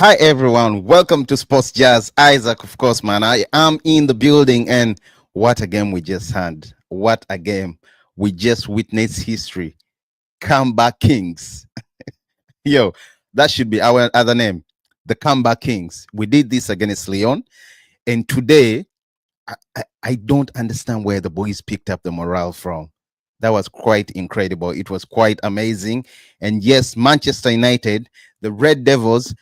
Hi everyone, welcome to Sports Jazz. Isaac, of course, man. I am in the building, and what a game we just had. What a game. We just witnessed history. Comeback Kings. Yo, that should be our other name. The Comeback Kings. We did this against Leon, and today I don't understand where the boys picked up the morale from. That was quite incredible. It was quite amazing. And yes, Manchester United, the Red Devils,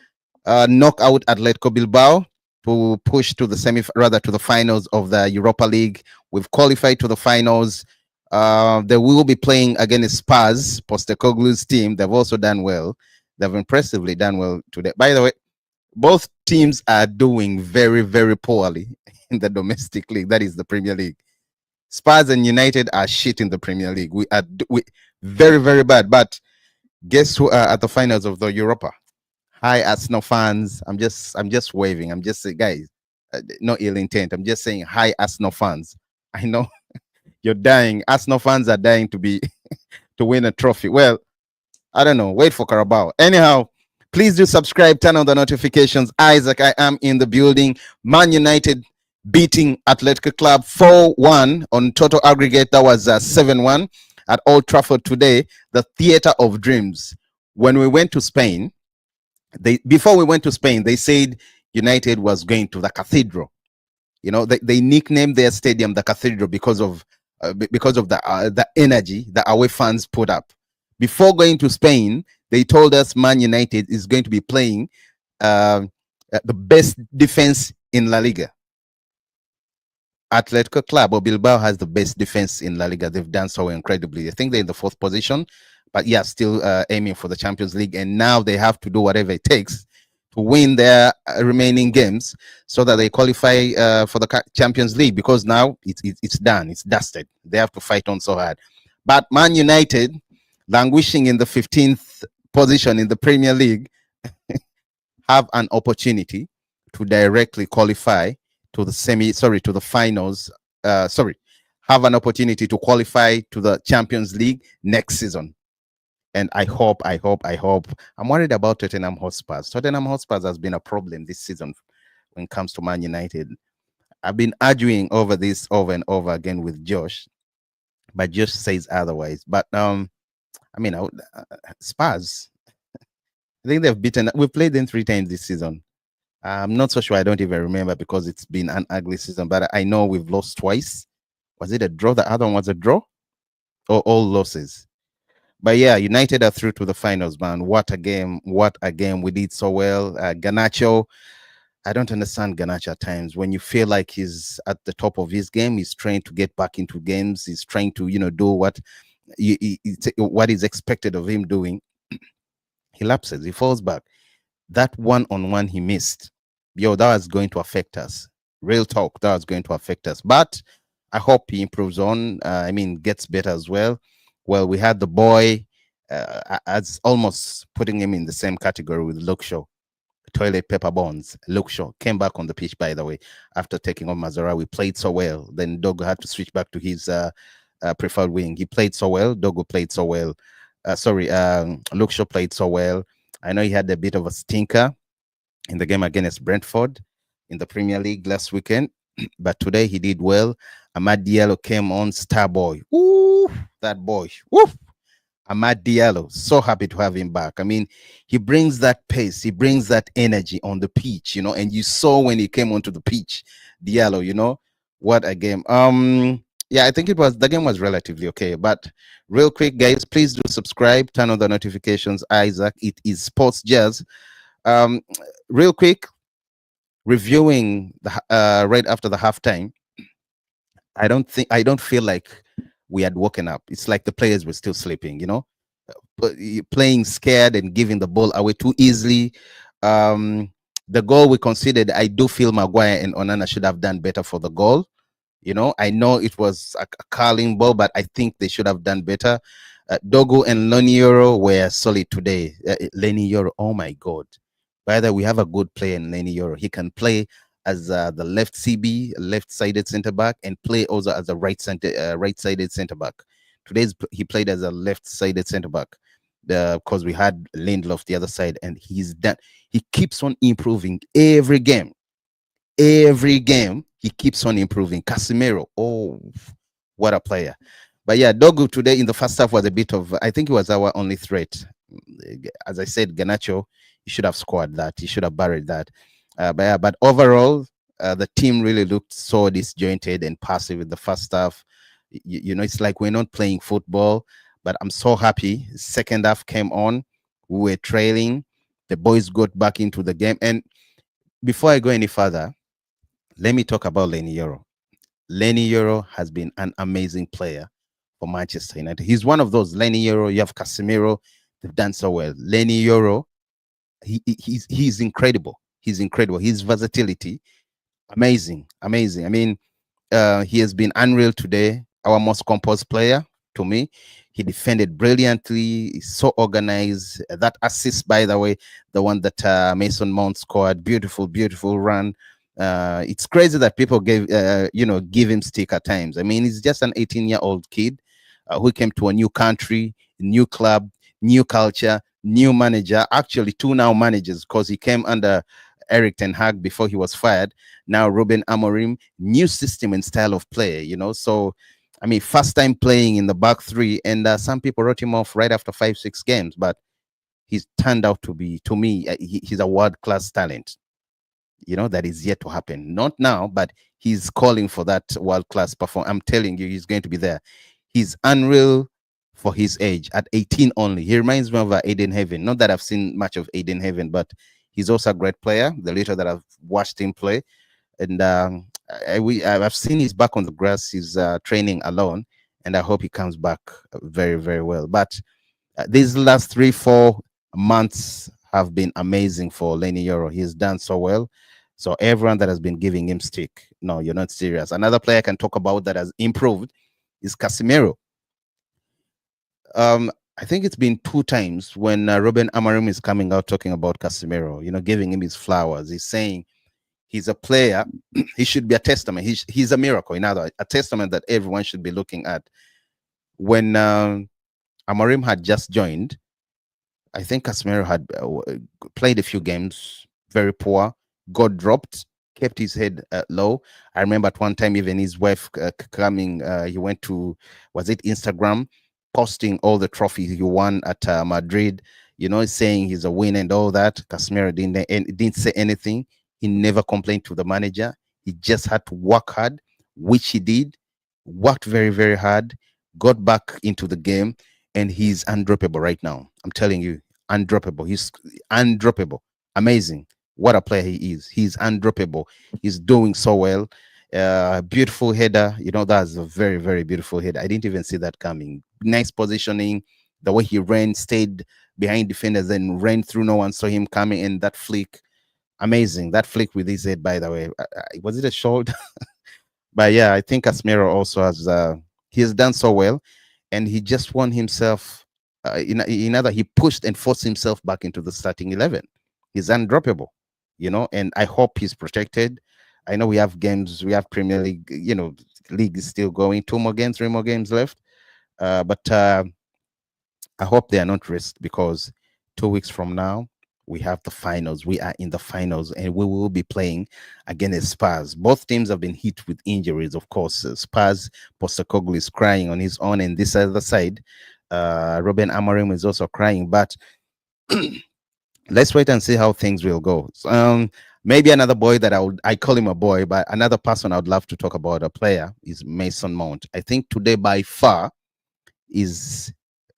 knock out Atletico Bilbao to push to the rather to the finals of the Europa League. We've qualified to the finals. They will be playing against Spurs, Postecoglou's team. They've also done well. They've impressively done well today. By the way, both teams are doing very, very poorly in the domestic league. That is the Premier League. Spurs and United are shit in the Premier League. We are very, very bad. But guess who are at the finals of the Europa? Hi, Arsenal fans. I'm just waving. I'm just saying, guys, no ill intent. I'm just saying, hi, Arsenal fans. I know you're dying. Arsenal fans are dying to be to win a trophy. Well, I don't know. Wait for Carabao. Anyhow, please do subscribe, turn on the notifications. Isaac, I am in the building. Man United beating Athletic Club 4-1 on total aggregate. That was 7-1 at Old Trafford today, the theater of dreams. When we went to Spain, before we went to Spain, they said United was going to the Cathedral. You know, they nicknamed their stadium the Cathedral because of the energy the away fans put up. Before going to Spain, they told us Man United is going to be playing the best defense in La Liga. Atletico Club or Bilbao has the best defense in La Liga. They've done so incredibly. I think they're in the 4th position, but yeah, still aiming for the Champions League. And now they have to do whatever it takes to win their remaining games so that they qualify for the Champions League, because now it's done. It's dusted. They have to fight on so hard. But Man United, languishing in the 15th position in the Premier League, have an opportunity to directly qualify to the finals. Have an opportunity to qualify to the Champions League next season. And I hope. I'm worried about Tottenham Hotspur. Tottenham Hotspur has been a problem this season when it comes to Man United. I've been arguing over this over and over again with Josh, but Josh says otherwise. But Spurs, I think we've played them 3 times this season. I'm not so sure. I don't even remember because it's been an ugly season, but I know we've lost twice. Was it a draw? The other one was a draw, or all losses? But yeah, United are through to the finals, man. What a game. What a game. We did so well. Garnacho, I don't understand Garnacho at times. When you feel like he's at the top of his game, he's trying to get back into games. He's trying to, do what is expected of him doing. He lapses. He falls back. That one-on-one he missed, that was going to affect us. Real talk, that was going to affect us. But I hope he improves on. Gets better as well. Well, we had the boy, as almost putting him in the same category with Luke Shaw. Toilet paper bonds. Luke Shaw came back on the pitch, by the way, after taking on Mazara. We played so well. Then Dogo had to switch back to his preferred wing. He played so well. Dogo played so well. Luke Shaw played so well. I know he had a bit of a stinker in the game against Brentford in the Premier League last weekend, but today he did well. Amad Diallo came on, star boy. Ooh, that boy. Woo! Amad Diallo, so happy to have him back. He brings that pace, he brings that energy on the pitch, and you saw when he came onto the pitch, Diallo, what a game. Yeah, I think the game was relatively okay. But real quick, guys, please do subscribe, turn on the notifications. Isaac, it is Sports Jazz. Real quick, reviewing right after the halftime. I don't feel like we had woken up. It's like the players were still sleeping, playing scared and giving the ball away too easily. The goal we conceded, I do feel Maguire and Onana should have done better for the goal. I know it was a curling ball, but I think they should have done better. Dogo and Lenioro were solid today. Lenioro, oh my God. By the way, we have a good player in Lenioro. He can play as the left CB, left-sided center back, and play also as a right-sided center back. Today he played as a left-sided center back. because we had Lindelof the other side, and he's done. He keeps on improving every game. Every game, he keeps on improving. Casemiro, oh, what a player! But yeah, Dogu today in the first half was a bit of. I think he was our only threat. As I said, Ganacho, he should have scored that. He should have buried that. But yeah, but overall, the team really looked so disjointed and passive in the first half. It's like we're not playing football. But I'm so happy. Second half came on. We were trailing. The boys got back into the game. And before I go any further, let me talk about Lenny Yoro. Lenny Yoro has been an amazing player for Manchester United. He's one of those. Lenny Yoro, you have Casemiro, they've done so well. Lenny Yoro, he's incredible. He's incredible. His versatility, amazing, amazing. I mean, he has been unreal today. Our most composed player to me. He defended brilliantly. He's so organized. That assist, by the way, the one that Mason Mount scored, beautiful, beautiful run. It's crazy that people give him stick at times. I mean, he's just an 18-year-old kid who came to a new country, new club, new culture, new manager. Actually, two now managers because he came under Eric Ten Hag before he was fired. Now Ruben Amorim, new system and style of play. So I mean, first time playing in the back three, and some people wrote him off right after 5-6 games, but he's turned out to be, to me, he's a world class talent. That is yet to happen. Not now, but he's calling for that world class performance. I'm telling you, he's going to be there. He's unreal for his age at 18 only. He reminds me of Aiden Heaven. Not that I've seen much of Aiden Heaven, but he's also a great player. The little that I've watched him play, and I've seen he's back on the grass. He's training alone, and I hope he comes back very, very well. But these last 3-4 months have been amazing for Lenny Yoro. He's done so well. So everyone that has been giving him stick, no, you're not serious. Another player I can talk about that has improved is Casemiro. I think it's been 2 times when Ruben Amorim is coming out talking about Casemiro, giving him his flowers. He's saying he's a player. He should be a testament. He's a miracle. In other words, a testament that everyone should be looking at. When Amorim had just joined, I think Casemiro had played a few games, very poor, got dropped, kept his head low. I remember at one time, even his wife coming, he went to, was it Instagram, posting all the trophies he won at Madrid, saying he's a winner and all that. Casemiro didn't say anything. He never complained to the manager. He just had to work hard, which he did, worked very, very hard, got back into the game, and he's undroppable right now. I'm telling you, undroppable. He's undroppable. Amazing. What a player he is. He's undroppable. He's doing so well. Beautiful header. That's a very, very beautiful header. I didn't even see that coming. Nice positioning. The way he ran, stayed behind defenders, then ran through. No one saw him coming. And that flick, amazing. That flick with his head, by the way. Was it a shot? But yeah, I think Casemiro also has he has done so well, and he just won himself. In other, he pushed and forced himself back into the starting 11. He's undroppable, and I hope he's protected. I know we have games, we have Premier League, league is still going. 2 more games, 3 more games left. But I hope they are not risked because 2 weeks from now, we have the finals. We are in the finals and we will be playing against Spurs. Both teams have been hit with injuries, of course. Spurs, Postecoglou is crying on his own, and this other side, Ruben Amorim is also crying. But let's wait and see how things will go. Maybe another boy that I call him a boy, but another person I would love to talk about, a player, is Mason Mount. I think today by far is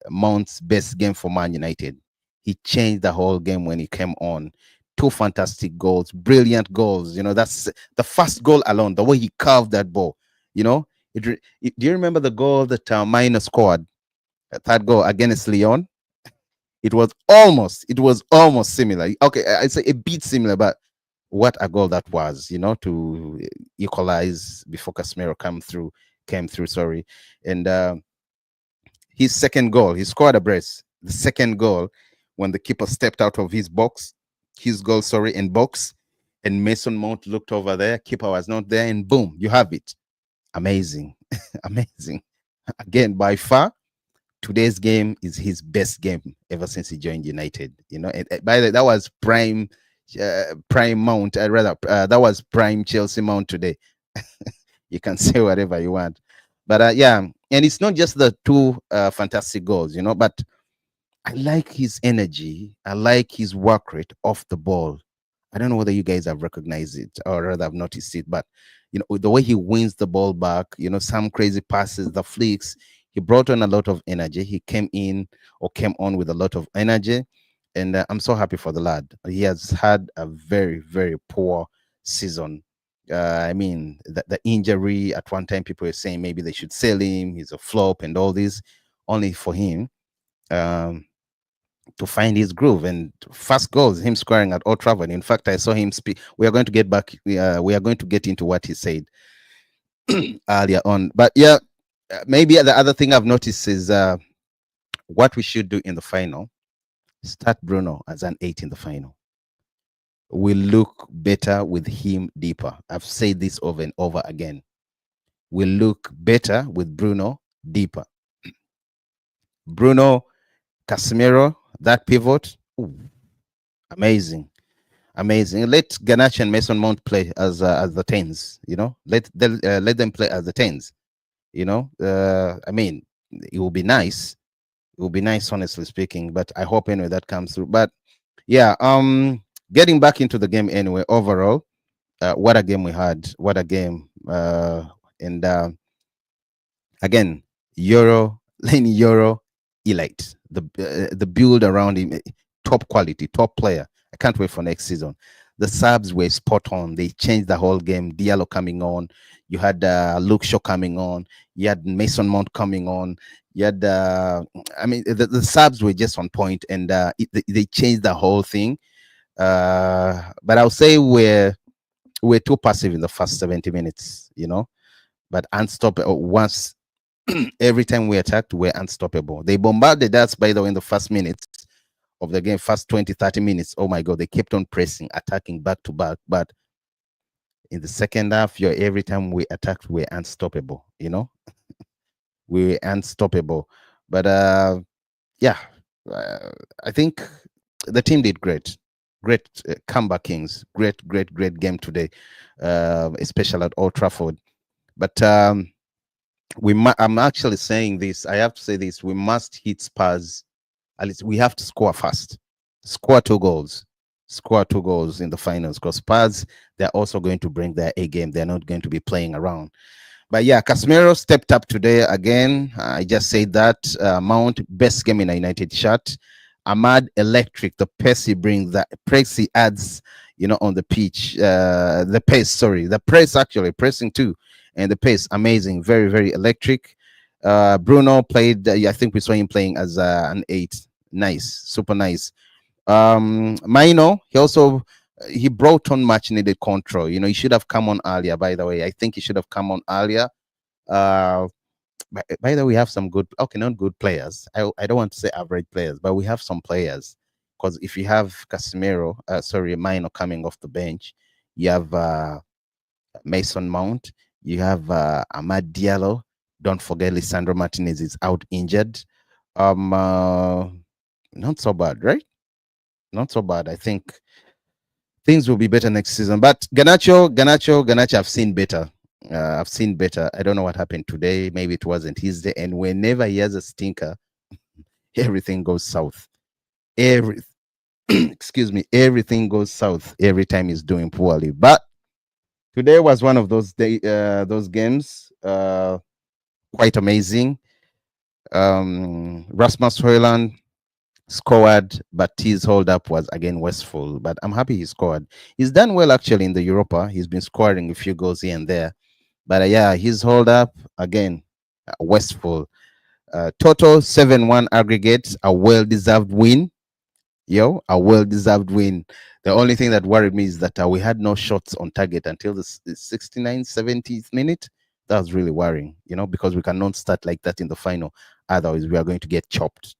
Mount's best game for Man United. He changed the whole game when he came on. 2 fantastic goals, brilliant goals. That's the first goal alone, the way he carved that ball. Do you remember the goal that Miner scored, third goal against Lyon? It was almost similar. Okay, I'd say a bit similar, but what a goal that was, to equalize before Casemiro came through, sorry. And his second goal, he scored a brace. The second goal, when the keeper stepped out of his goal, sorry, in box, and Mason Mount looked over there, keeper was not there, and boom, you have it. Amazing. Amazing. Again, by far, today's game is his best game ever since he joined United. And by the way, that was prime Mount. I rather that was prime Chelsea Mount today. You can say whatever you want, but yeah, and it's not just the two fantastic goals, but I like his energy. I like his work rate off the ball. I don't know whether you guys have recognized it or rather have noticed it, but the way he wins the ball back, some crazy passes, the flicks, he brought on a lot of energy. He came on with a lot of energy, and I'm so happy for the lad. He has had a very, very poor season. I mean, the injury at one time, people were saying maybe they should sell him. He's a flop and all this, only for him. To find his groove and first goals, him scoring at Old Trafford. In fact, I saw him speak. We are going to get back. We are going to get into what he said earlier on. But yeah, maybe the other thing I've noticed is what we should do in the final. Start Bruno as an 8 in the final. We look better with him deeper. I've said this over and over again. We look better with Bruno deeper. Bruno, Casemiro, that pivot, ooh, amazing. Amazing. Let Ganache and Mason Mount play as the tens. Let them play as the tens. I mean, it will be nice. It will be nice, honestly speaking. But I hope anyway that comes through. But yeah, getting back into the game anyway. Overall, what a game we had. What a game. And again, Lenny Euro, elite. The build around him, top quality, top player. I can't wait for next season. The subs were spot on. They changed the whole game. Diallo coming on. You had Luke Shaw coming on. You had Mason Mount coming on. You had, I mean, the subs were just on point, and they changed the whole thing. But I'll say we're too passive in the first 70 minutes, but unstoppable once. Every time we attacked, we're unstoppable. They bombarded us, by the way, in the first minutes of the game, first 20, 30 minutes. Oh my God, they kept on pressing, attacking back to back. But in the second half, every time we attacked, we're unstoppable, we're unstoppable. But yeah, I think the team did great. Great comeback kings. Great game today, especially at Old Trafford. But I'm actually saying this. I have to say this. We must hit Spurs. At least we have to score fast. Score 2 goals. Score 2 goals in the finals, because Spurs, they're also going to bring their A game. They're not going to be playing around. But yeah, Casemiro stepped up today again. I just said that. Mount, best game in a United shirt. Ahmad, electric. The pace he brings, the press he adds, on the pitch. The pace, sorry. The press, actually, pressing too. And the pace, amazing. Very, very electric. Bruno played, I think we saw him playing as an 8. Nice. Super nice. Maino, he brought on much needed control. He should have come on earlier, by the way. I think he should have come on earlier. By the way, we have some good, okay, not good players. I don't want to say average players, but we have some players. Because if you have Casemiro, Maino coming off the bench, you have Mason Mount, you have Amad Diallo. Don't forget Lisandro Martinez is out injured. Not so bad, right? Not so bad. I think things will be better next season. But Ganacho, I've seen better. I've seen better. I don't know what happened today. Maybe it wasn't his day. And whenever he has a stinker, everything goes south. Excuse me, everything goes south every time he's doing poorly. But today was one of those games. Quite amazing. Rasmus Højlund scored, but his hold up was again wasteful. But I'm happy he scored. He's done well actually in the Europa. He's been scoring a few goals here and there. But yeah, his hold up again wasteful. Total 7-1 aggregate, a well-deserved win. A well-deserved win. The only thing that worried me is that we had no shots on target until the 69th, 70th minute. That was really worrying, because we cannot start like that in the final. Otherwise, we are going to get chopped.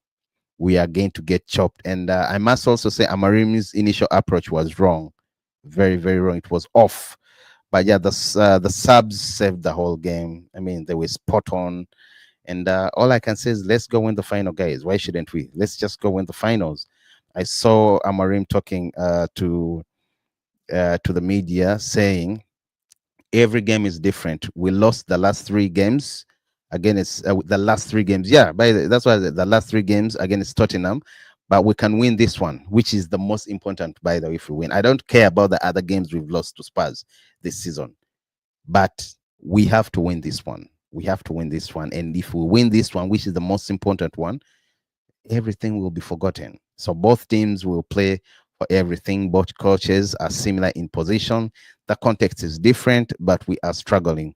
We are going to get chopped. And I must also say Amarimi's initial approach was wrong. Very, very wrong. It was off. But yeah, the subs saved the whole game. I mean, they were spot on. And all I can say is, let's go win the final, guys. Why shouldn't we? Let's just go win the finals. I saw Amarim talking to the media saying every game is different. We lost the last three games. Again, it's the last three games. Yeah, that's why the last three games again is Tottenham, but we can win this one, which is the most important. By the way, if we win, I don't care about the other games we've lost to Spurs this season, but we have to win this one. We have to win this one, and if we win this one, which is the most important one, everything will be forgotten. So both teams will play for everything. Both coaches are similar in position. The context is different, but we are struggling.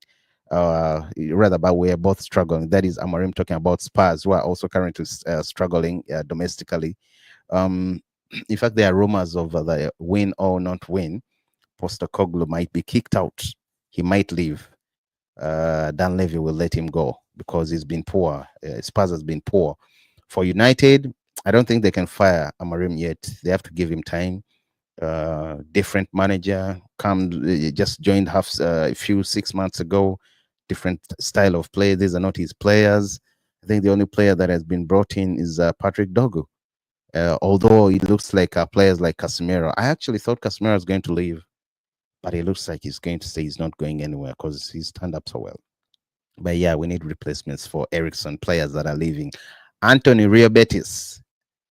Rather, but we are both struggling. That is Amarim talking about Spurs, who are also currently struggling domestically. Um, in fact, there are rumors of the win or not win. Postecoglou might be kicked out. He might leave. Dan Levy will let him go because he's been poor. Spurs has been poor. For United, I don't think they can fire Amarim yet. They have to give him time. Different manager, just joined a few 6 months ago. Different style of play. These are not his players. I think the only player that has been brought in is Patrick Dogu. Although it looks like players like Casemiro. I actually thought Casemiro was going to leave, but it looks like he's going to say he's not going anywhere because he's turned up so well. But yeah, we need replacements for Ericsson players that are leaving. Anthony Rio Betis,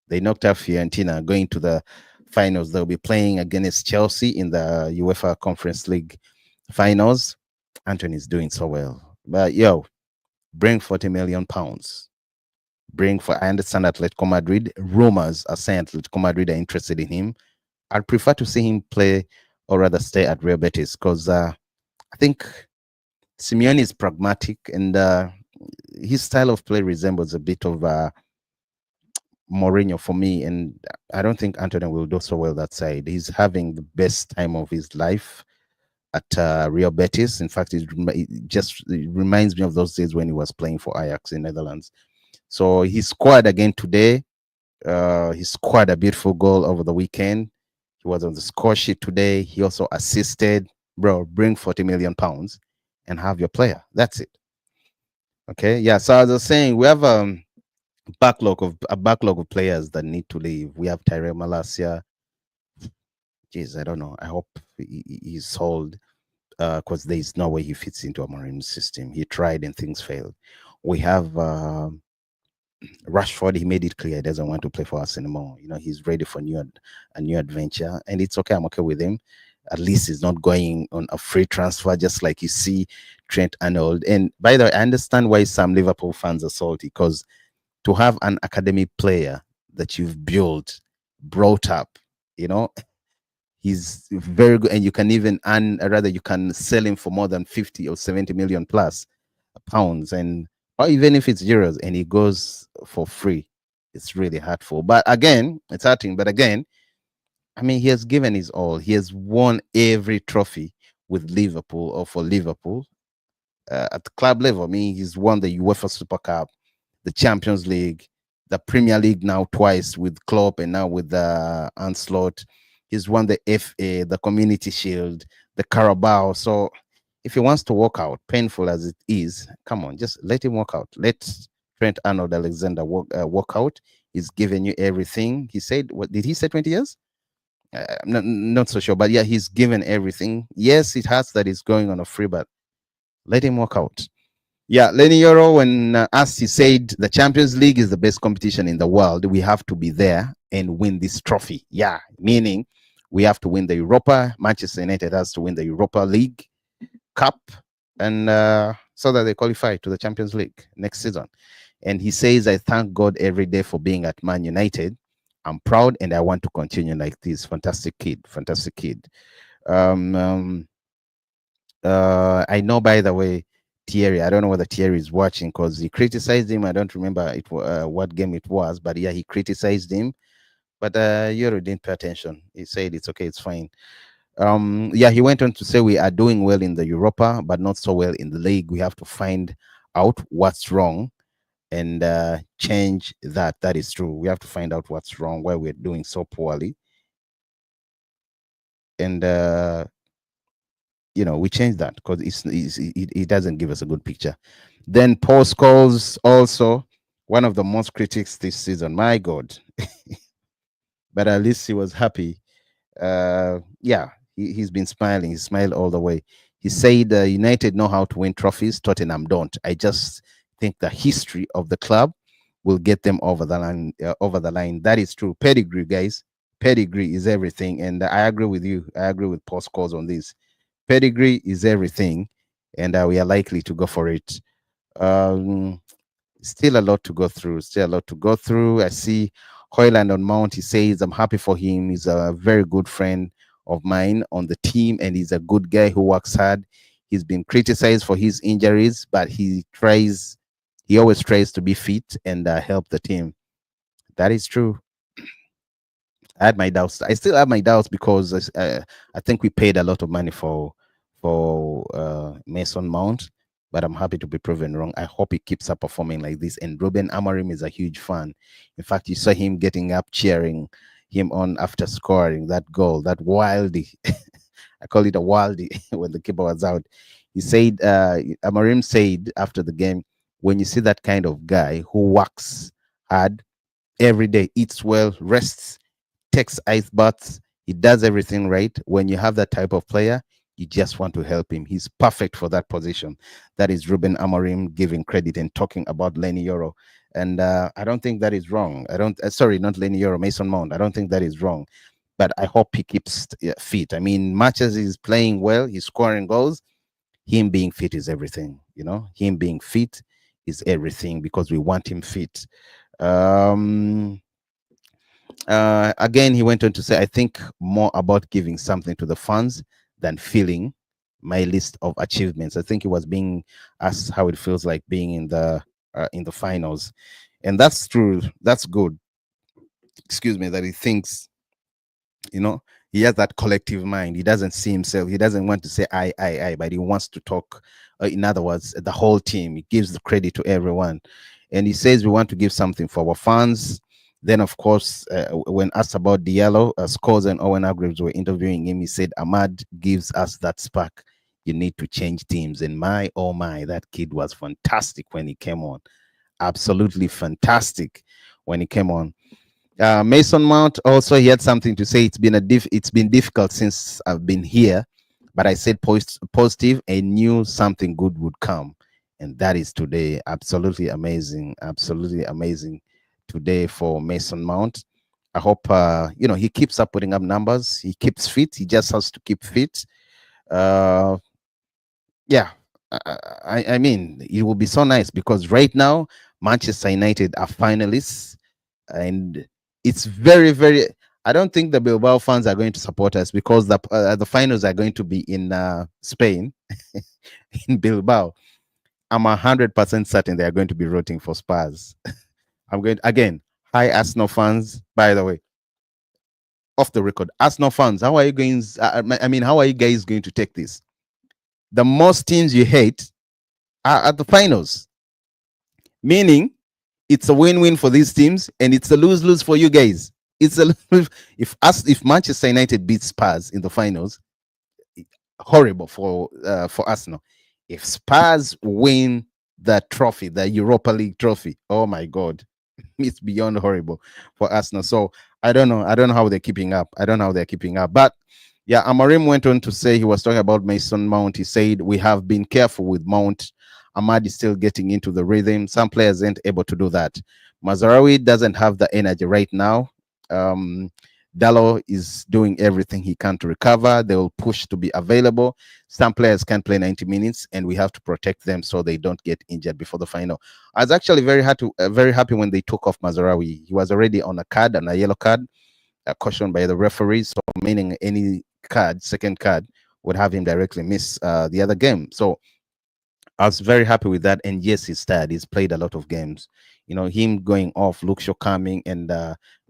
they knocked out Fiorentina, going to the finals. They'll be playing against Chelsea in the UEFA Conference League finals. Anthony's doing so well. But yo, bring 40 million pounds. I understand Atletico Madrid. Rumors are saying Atletico Madrid are interested in him. I'd prefer to see him play or rather stay at Real Betis because I think Simeone is pragmatic and his style of play resembles a bit of Mourinho for me, and I don't think Anthony will do so well that side. He's having the best time of his life at Real Betis. In fact, it reminds me of those days when he was playing for Ajax in Netherlands. So he scored again today. He scored a beautiful goal over the weekend. He was on the score sheet today. He also assisted. Bro, bring 40 million pounds and have your player. That's it. Okay. Yeah. So as I was saying, we have a backlog of players that need to leave. We have Tyrell Malacia. Jeez, I don't know. I hope he's sold because there is no way he fits into a marine system. He tried and things failed. We have Rashford. He made it clear he doesn't want to play for us anymore. You know, he's ready for a new adventure, and it's okay. I'm okay with him. At least he's not going on a free transfer, just like you see Trent Arnold. And by the way, I understand why some Liverpool fans are salty because to have an academy player that you've brought up, you know, he's very good, and you can even earn, rather, you can sell him for more than 50 or 70 million plus pounds, and or even if it's euros, and he goes for free. It's really hurtful. But again, it's hurting. But again, I mean, he has given his all. He has won every trophy with Liverpool or for Liverpool at the club level. I mean, he's won the UEFA Super Cup, the Champions League, the Premier League now twice with Klopp, and now with Ancelotti. He's won the FA, the Community Shield, the Carabao. So if he wants to walk out, painful as it is, come on, just let him walk out. Let Trent Arnold Alexander walk out. He's given you everything. He said, what did he say, 20 years? I'm not so sure, but yeah, he's given everything. Yes, it hurts that he's going on a free, but let him walk out. Yeah, Lenny Yoro, when asked, he said the Champions League is the best competition in the world. We have to be there and win this trophy. Yeah, meaning we have to win the Europa. Manchester United has to win the Europa League Cup, and so that they qualify to the Champions League next season. And he says, I thank God every day for being at Man United. I'm proud and I want to continue like this. Fantastic kid, fantastic kid. I know, by the way, Thierry, I don't know whether Thierry is watching because he criticized him. I don't remember what game it was, but yeah, he criticized him. But Euro didn't pay attention. He said it's okay, it's fine. Yeah, he went on to say we are doing well in the Europa, but not so well in the league. We have to find out what's wrong and change that. That is true. We have to find out what's wrong, why we're doing so poorly, and you know, we change that because it doesn't give us a good picture. Then Paul Scholes, also one of the most critics this season. My God, but at least he was happy. Yeah, he's been smiling. He smiled all the way. He said, United know how to win trophies. Tottenham don't. I just think the history of the club will get them over the line. Over the line. That is true. Pedigree, guys. Pedigree is everything, and I agree with you. I agree with Paul Scholes on this. Pedigree is everything, and we are likely to go for it. Um, Still a lot to go through. Still a lot to go through. I see Hoyland on Mount. He says, I'm happy for him. He's a very good friend of mine on the team, and he's a good guy who works hard. He's been criticized for his injuries, but he always tries to be fit and help the team. That is true. I had my doubts. I still have my doubts because I think we paid a lot of money for Mason Mount, but I'm happy to be proven wrong. I hope he keeps up performing like this. And Ruben Amorim is a huge fan. In fact, you saw him getting up, cheering him on after scoring that goal, that wildy. I call it a wildy when the keeper was out. He said, Amorim said after the game, when you see that kind of guy who works hard every day, eats well, rests, takes ice baths. He does everything right. When you have that type of player, you just want to help him. He's perfect for that position. That is Ruben Amorim giving credit and talking about Lenny Euro. And I don't think that is wrong. I don't, sorry, not Lenny Euro, Mason Mount. I don't think that is wrong. But I hope he keeps fit. I mean, much as he's playing well, he's scoring goals. Him being fit is everything. You know, him being fit is everything because we want him fit. Um, Again, he went on to say, I think more about giving something to the fans than feeling my list of achievements. I think he was being asked how it feels like being in the finals, and that's true. That's good. Excuse me, that he thinks, you know, he has that collective mind. He doesn't see himself. He doesn't want to say I, but he wants to talk. In other words, the whole team. He gives the credit to everyone, and he says we want to give something for our fans. Then, of course, when asked about Diallo, Scores and Owen Hargreaves were interviewing him, he said, Ahmad gives us that spark. You need to change teams. And my, oh my, that kid was fantastic when he came on. Absolutely fantastic when he came on. Mason Mount also, he had something to say. It's been difficult since I've been here, but I said positive and knew something good would come, and that is today. Absolutely amazing today for Mason Mount. I hope he keeps up putting up numbers. He keeps fit. He just has to keep fit. Uh, yeah, I mean, it will be so nice because right now Manchester United are finalists, and it's very, very. I don't think the Bilbao fans are going to support us because the finals are going to be in Spain, in Bilbao. I'm 100% certain they are going to be rooting for Spurs. I'm going again. Hi, Arsenal fans. By the way, off the record, Arsenal fans, how are you going? I mean, how are you guys going to take this? The most teams you hate are at the finals, meaning it's a win-win for these teams and it's a lose-lose for you guys. It's a if Manchester United beats Spurs in the finals, horrible for Arsenal. If Spurs win the trophy, the Europa League trophy, oh my god, it's beyond horrible for Arsenal. So I don't know. I don't know how they're keeping up. I don't know how they're keeping up. But yeah, Amarim went on to say he was talking about Mason Mount. He said we have been careful with Mount. Ahmad is still getting into the rhythm. Some players aren't able to do that. Mazarawi doesn't have the energy right now. Um, Dallo is doing everything he can to recover. They will push to be available. Some players can't play 90 minutes, and we have to protect them so they don't get injured before the final. I was actually very happy when they took off Mazarawi. He was already on a card, and a yellow card, cautioned by the referees. So meaning any card, second card, would have him directly miss the other game. So I was very happy with that. And yes, he's tired. He's played a lot of games. You know, him going off, Luke Shaw coming, and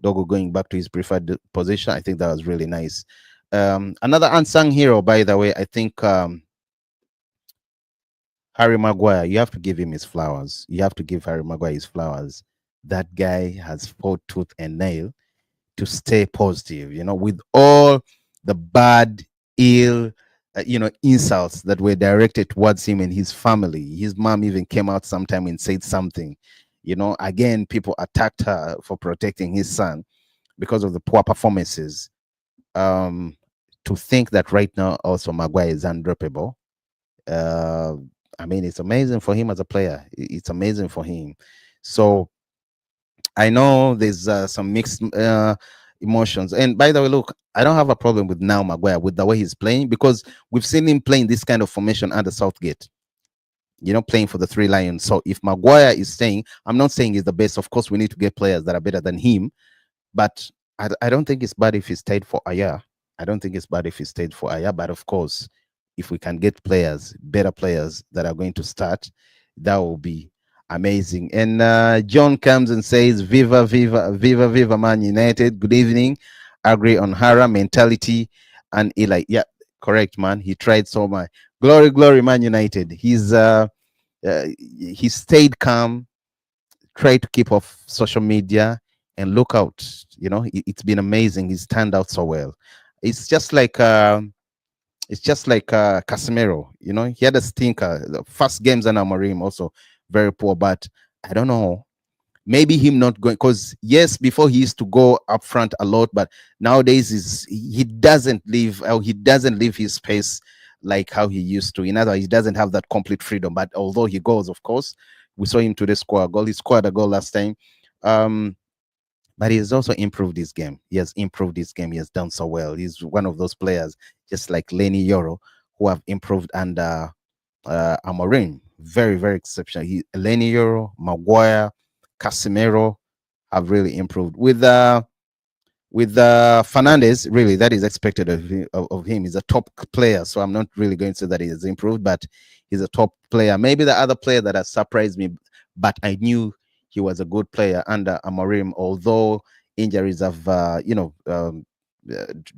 Dogo going back to his preferred position. I think that was really nice. Another unsung hero, by the way, I think Harry Maguire. You have to give him his flowers. You have to give Harry Maguire his flowers. That guy has fought tooth and nail to stay positive. You know, with all the bad, ill, insults that were directed towards him and his family. His mom even came out sometime and said something. Again, people attacked her for protecting his son because of the poor performances. Um, to think that right now also Maguire is undroppable. Uh, I mean, it's amazing for him as a player. It's amazing for him. So I know there's some mixed emotions. And by the way, look, I don't have a problem with now Maguire with the way he's playing because we've seen him playing this kind of formation under Southgate. Playing for the Three Lions. So if Maguire is staying, I'm not saying he's the best. Of course, we need to get players that are better than him. But I don't think it's bad if he stayed for a year. I don't think it's bad if he stayed for a year. But of course, if we can get players, better players that are going to start, that will be amazing. And John comes and says, Viva, viva, viva, viva, Man United. Good evening. Agree on Hara mentality. And Eli, yeah, correct, man. He tried so much. Glory, glory, Man United. He stayed calm, try to keep off social media and look out. It's been amazing. He's turned out so well. It's just like Casemiro. He had a stinker. The first games under Amorim also very poor, but I don't know. Maybe him not going, because yes, before he used to go up front a lot, but nowadays he doesn't leave his space like how he used to. In other words, he doesn't have that complete freedom. But although he goes, of course, we saw him today score a goal. He scored a goal last time. But he has also improved his game. He has improved his game. He has done so well. He's one of those players, just like Lenny Yoro, who have improved under Amorim. Very, very exceptional. Lenny Yoro, Maguire, Casemiro have really improved. With Fernandez, really, that is expected of him. He's a top player, so I'm not really going to say that he has improved, but he's a top player. Maybe the other player that has surprised me, but I knew he was a good player under Amorim, although injuries have,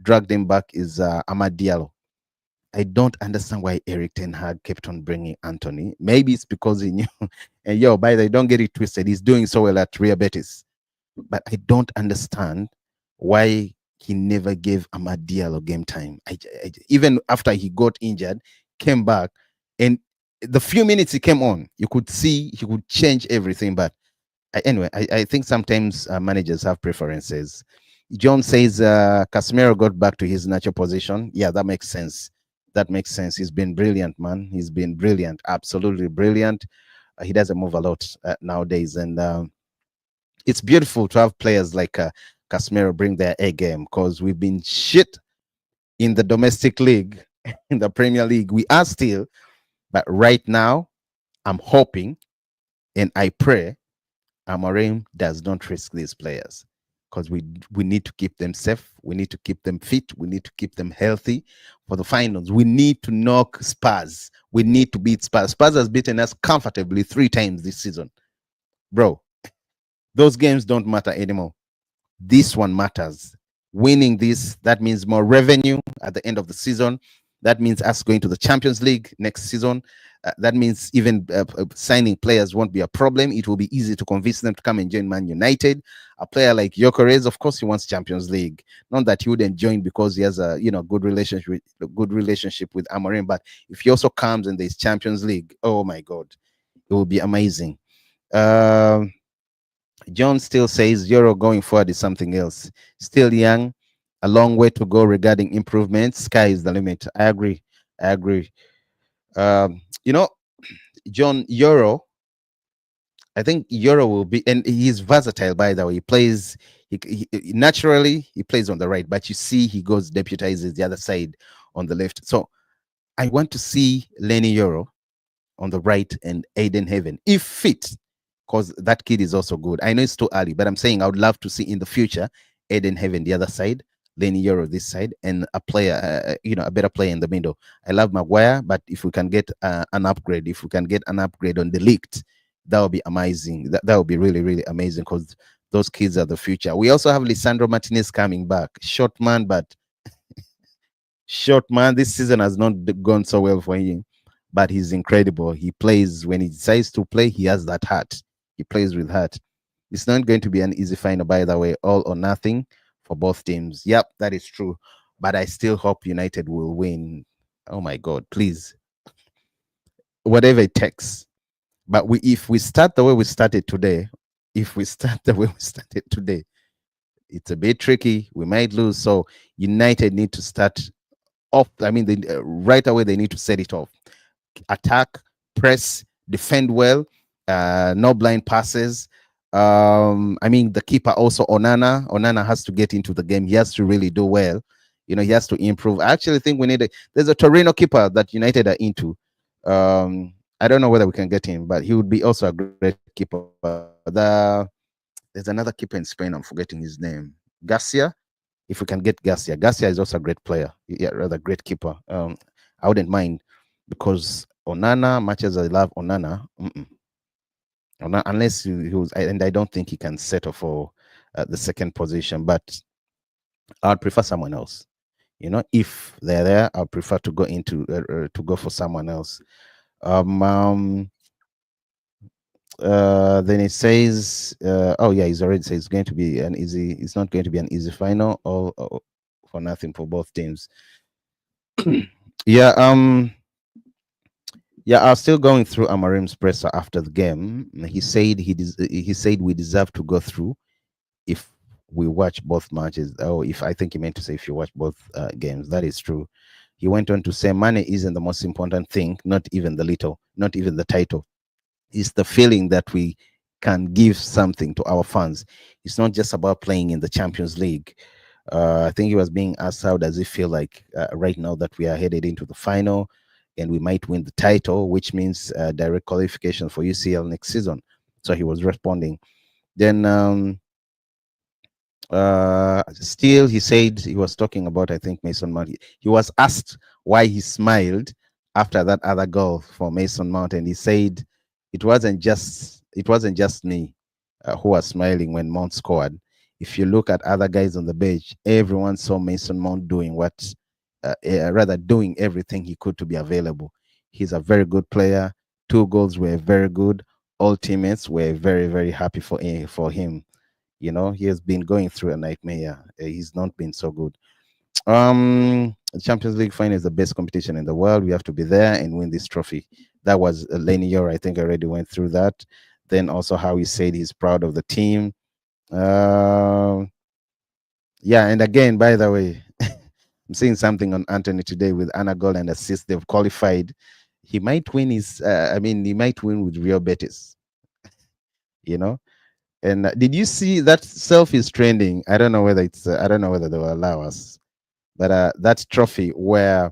dragged him back, is Amad Diallo. I don't understand why Eric Ten Hag kept on bringing Anthony. Maybe it's because he knew. And by the way, don't get it twisted. He's doing so well at Real Betis, but I don't understand why he never gave Amad Diallo game time. Even after he got injured, came back, and the few minutes he came on, you could see he could change everything. But anyway, I think sometimes managers have preferences. John says Casemiro got back to his natural position. Yeah, that makes sense. That makes sense. He's been brilliant, man. He's been brilliant, absolutely brilliant. He doesn't move a lot nowadays, and it's beautiful to have players like Casemiro bring their A game, because we've been shit in the domestic league, in the Premier League. We are still, but right now, I'm hoping and I pray Amorim does not risk these players, because we need to keep them safe. We need to keep them fit. We need to keep them healthy for the finals. We need to knock Spurs. We need to beat Spurs. Spurs has beaten us comfortably 3 times this season. Bro, those games don't matter anymore. This one matters. Winning this, that means more revenue at the end of the season. That means us going to the Champions League next season. That means even signing players won't be a problem. It will be easy to convince them to come and join Man United. A player like Gyökeres, of course, he wants Champions League. Not that he wouldn't join because he has a good relationship with Amorim, but if he also comes and there's Champions League, oh my God, it will be amazing. John still says Euro going forward is something else. Still young, a long way to go regarding improvements. Sky is the limit. I agree. I agree. Um, you know, John Euro, I think Euro will be, and he's versatile, by the way. He plays, naturally, he plays on the right, but you see, he goes deputizes the other side on the left. So I want to see Lenny Euro on the right and Aiden Heaven, if fit, because that kid is also good. I know it's too early, but I'm saying I would love to see in the future Aiden Heaven the other side, Lenny Euro this side, and a player, a better player in the middle. I love Maguire, but if we can get an upgrade, if we can get an upgrade on the leaked, that would be amazing. That would be really, really amazing, because those kids are the future. We also have Lisandro Martinez coming back. Short man, but short man. This season has not gone so well for him, but he's incredible. He plays when he decides to play. He has that heart. He plays with heart. It's not going to be an easy final, by the way. All or nothing for both teams. Yep, that is true. But I still hope United will win. Oh my God, please, whatever it takes. But if we start the way we started today, if we start the way we started today, it's a bit tricky. We might lose. So United need to start off. I mean, right away they need to set it off. Attack, press, defend well, no blind passes. I mean, the keeper also Onana. Onana has to get into the game. He has to really do well. He has to improve. I actually think we need there's a Torino keeper that United are into. I don't know whether we can get him, but he would be also a great keeper. There's another keeper in Spain. I'm forgetting his name. Garcia. If we can get Garcia is also a great player. Yeah, rather great keeper. I wouldn't mind because Onana, much as I love Onana, unless he was, and I don't think he can settle for the second position. But I'd prefer someone else. If they're there, I'll prefer to go to go for someone else. Um, um, then it says, oh yeah, he's already says it's going to be an easy. It's not going to be an easy final, or for nothing for both teams. Yeah. Yeah, I was still going through Amarim's presser after the game. He said we deserve to go through if we watch both matches. Oh, if I think he meant to say if you watch both games, that is true. He went on to say money isn't the most important thing, not even the title. It's the feeling that we can give something to our fans. It's not just about playing in the Champions League. I think he was being asked how does it feel like right now that we are headed into the final and we might win the title, which means direct qualification for UCL next season. So he was responding. Then still he said he was talking about, I think, Mason Mount. He was asked why he smiled after that other goal for Mason Mount, and he said it wasn't just me who was smiling when Mount scored. If you look at other guys on the bench, everyone saw Mason Mount doing everything he could to be available. He's a very good player. Two goals were very good. All teammates were very, very happy for him. He has been going through a nightmare. He's not been so good. The Champions League final is the best competition in the world. We have to be there and win this trophy. That was Lenior. I think I already went through that. Then also how he said he's proud of the team. Yeah, and again, by the way, I'm seeing something on Anthony today with Anna goal and assist. They've qualified. He might win he might win with Real Betis. You know, and did you see that self is trending? I don't know whether I don't know whether they will allow us, but that trophy where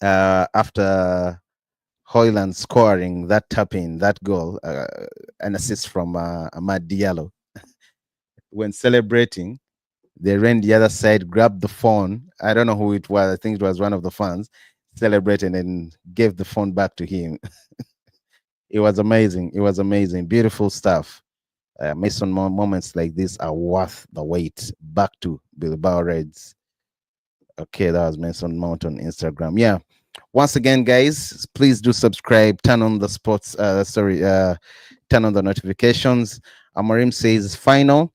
after Hoyland scoring that tapping, that goal, an assist from Ahmad Diallo, when celebrating, they ran the other side, grabbed the phone. I don't know who it was. I think it was one of the fans celebrating and gave the phone back to him. It was amazing. It was amazing. Beautiful stuff. Mason moments like this are worth the wait. Back to Bilbao Reds. Okay, that was Mason Mount on Instagram. Yeah. Once again, guys, please do subscribe. Turn on the turn on the notifications. Amarim says final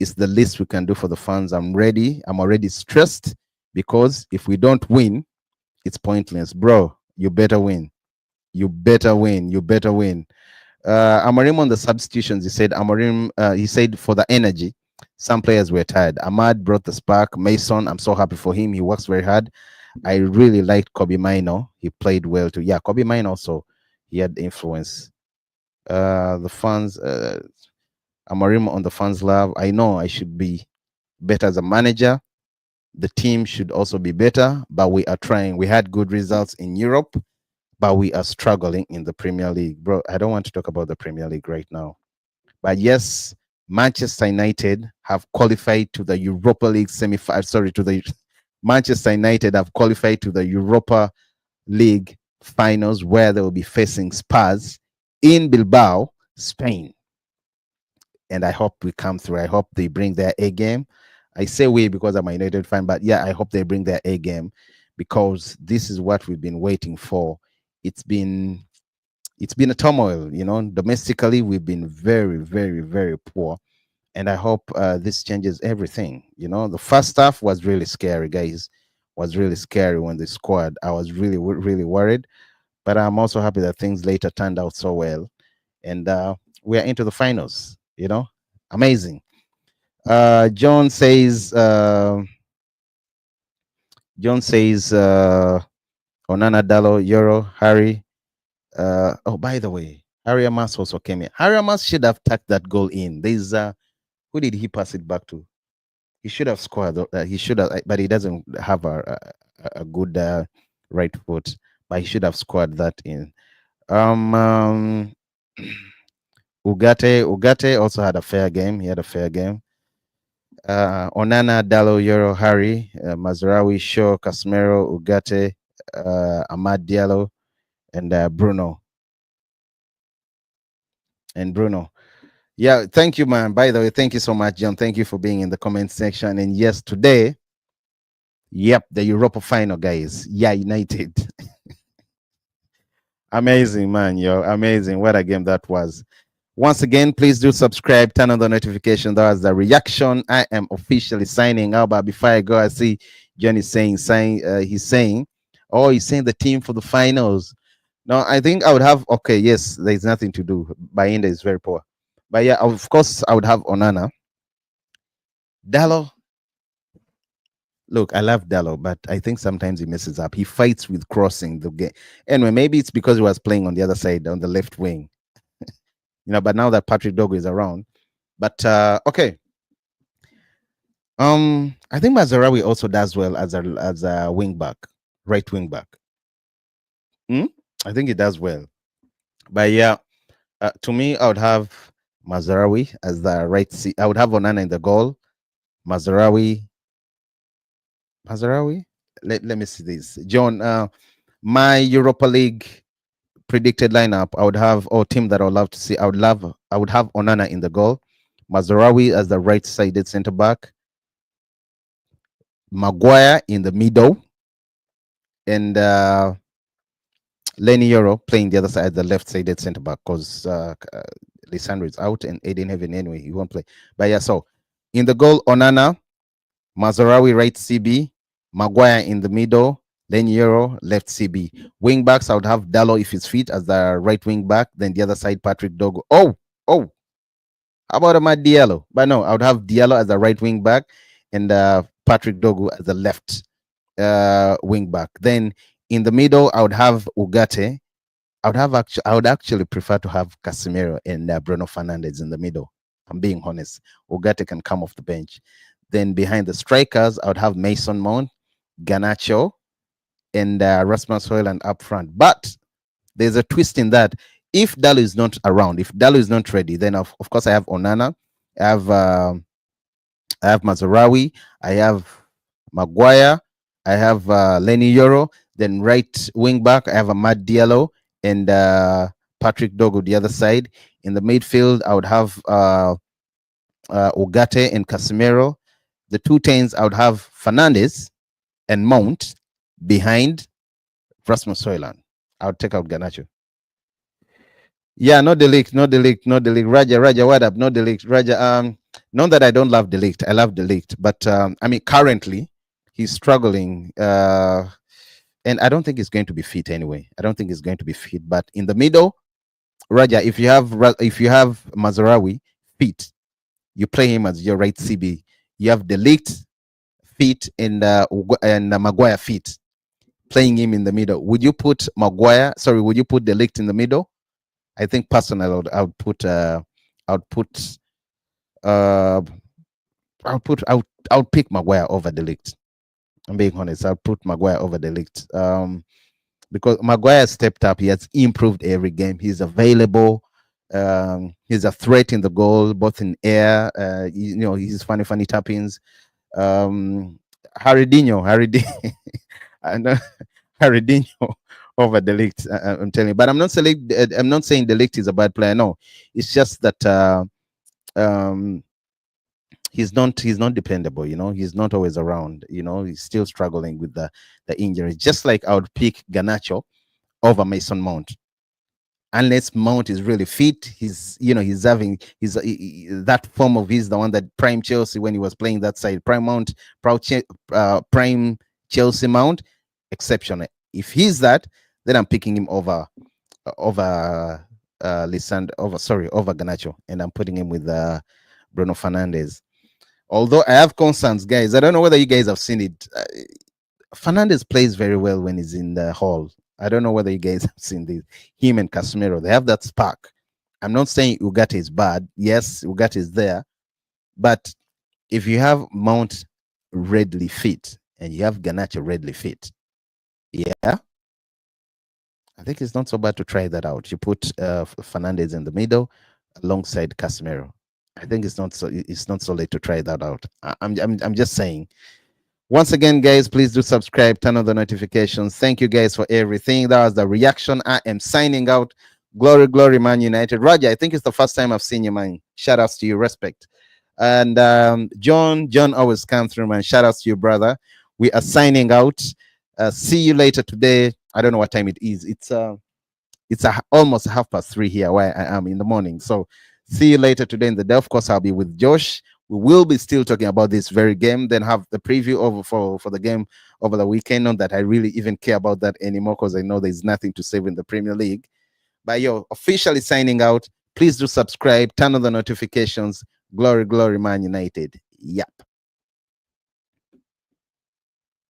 is the least we can do for the fans. I'm ready. I'm already stressed because if we don't win, it's pointless, bro. You better win. You better win. You better win. Amarim on the substitutions, he said for the energy, some players were tired. Ahmad brought the spark. Mason, I'm so happy for him. He works very hard. I really liked Kobe Mino. He played well too. Yeah, Kobe Mino also, he had influence. The fans, Amarim on the fans' love. I know I should be better as a manager. The team should also be better, but we are trying. We had good results in Europe, but we are struggling in the Premier League. Bro, I don't want to talk about the Premier League right now. But yes, Manchester United have qualified to the Europa League semi-final. Sorry, to the Manchester United have qualified to the Europa League finals where they will be facing Spurs in Bilbao, Spain. And I hope we come through. I hope they bring their A game. I say we because I'm a United fan, but yeah, I hope they bring their A game because this is what we've been waiting for. It's been a turmoil, domestically we've been very, very, very poor, and I hope this changes everything. The first half was really scary, guys. was really scary when they scored. I was really worried, but I'm also happy that things later turned out so well, and we are into the finals. Amazing. John says. John says. Onana, Dallo, Euro, Harry. Oh, by the way, Harry Amas also came in. Harry Amas should have tucked that goal in. There's who did he pass it back to? He should have scored. He should have, but he doesn't have a good right foot. But he should have scored that in. Um, Ugate also had a fair game. He had a fair game. Onana, Dallo, Euro, Harry, Mazraoui, Shaw, Casemiro, Ugate, Amad Diallo, and Bruno. Yeah, thank you, man. By the way, thank you so much, John. Thank you for being in the comment section. And yes, today, yep, the Europa final, guys. Yeah, United. Amazing, man. Yo, amazing. What a game that was. Once again, please do subscribe, turn on the notification. That was the reaction. I am officially signing out. But before I go, I see John is saying, he's saying the team for the finals. No, I think I would have, okay, yes, there's nothing to do. Bayinda is very poor. But yeah, of course, I would have Onana. Dallo. Look, I love Dallo, but I think sometimes he messes up. He fights with crossing the game. Anyway, maybe it's because he was playing on the other side, on the left wing. But now that Patrick Dogo is around. But okay. I think Mazarawi also does well as a wing back, right wing back. I think he does well. But yeah, to me, I would have Mazarawi as the right. I would have Onana in the goal. Mazarawi. Let me see this. John, my Europa League predicted lineup, I would have, or team that I would love to see, I would have Onana in the goal, Mazarawi as the right-sided center back, Maguire in the middle, and Lenny Euro playing the other side, the left-sided center back, because Lisandro is out and Aiden Heaven anyway, he won't play. But yeah, so in the goal, Onana, Mazarawi right CB, Maguire in the middle, Lenny Euro left CB. Wing backs, I would have Dallo if he's fit as the right wing back. Then the other side, Patrick Dogo. Oh, how about Amad Diallo? But no, I would have Diallo as the right wing back and Patrick Dogo as the left wing back. Then in the middle, I would have Ugate. I would actually prefer to have Casemiro and Bruno Fernandes in the middle. I'm being honest. Ugate can come off the bench. Then behind the strikers, I would have Mason Mount, Garnacho, and Rasmus Højlund up front. But there's a twist in that. If Dallo is not around, if Dallo is not ready, then of course I have Onana, I have Mazarawi, I have Maguire, I have Lenny Euro. Then right wing back, I have Amad Diallo and Patrick Dogo the other side. In the midfield, I would have Ugate and Casemiro. The 2 10s, I would have Fernandes and Mount behind Rasmus Højlund. I would take out Garnacho. Yeah, no delete. Raja, what up? No delete. Raja, not that I don't love delete. I love delete, but I mean, currently he's struggling. And I don't think he's going to be fit anyway. I don't think he's going to be fit. But in the middle, Raja, if you have Mazarawi fit, you play him as your right CB. You have delete fit and Maguire fit, playing him in the middle. Would you put would you put Delict in the middle? I think personally, I would put pick Maguire over Delict. I'm being honest. I'll put Maguire over Delict. Because Maguire stepped up. He has improved every game. He's available. He's a threat in the goal, both in air. He's funny tap-ins. Haridinho, I know Haridinho over Delict. I'm telling you, but I'm not saying Delict is a bad player. No, it's just that he's not dependable. He's not always around. He's still struggling with the injury. Just like I would pick Garnacho over Mason Mount. Unless Mount is really fit, he's having that form of his, the one that prime Chelsea when he was playing that side. Prime Mount, prime Chelsea Mount, exceptional. If he's that, then I'm picking him over over Ganacho, and I'm putting him with Bruno Fernandes. Although I have concerns, guys. I don't know whether you guys have seen it. Fernandez plays very well when he's in the hall. I don't know whether you guys have seen this. Him and Casemiro, they have that spark. I'm not saying Ugarte is bad. Yes, Ugarte is there. But if you have Mount readily fit and you have Garnacho readily fit, yeah, I think it's not so bad to try that out. You put Fernandez in the middle alongside Casemiro. I think it's not so late to try that out. I'm just saying. Once again, guys, please do subscribe, turn on the notifications. Thank you guys for everything. That was the reaction. I am signing out. Glory, glory, Man United. Roger, I think it's the first time I've seen you, man. Shout outs to you, respect. And John always comes through, man. Shout outs to you, brother. We are signing out. See you later today. I don't know what time it is. It's almost 3:30 here where I am in the morning. So see you later today in the day. Of course, I'll be with Josh. We will be still talking about this very game, then have the preview over for the game over the weekend. Not that I really even care about that anymore, because I know there's nothing to save in the Premier League. But officially signing out. Please do subscribe, turn on the notifications. Glory, glory, Man United. Yep.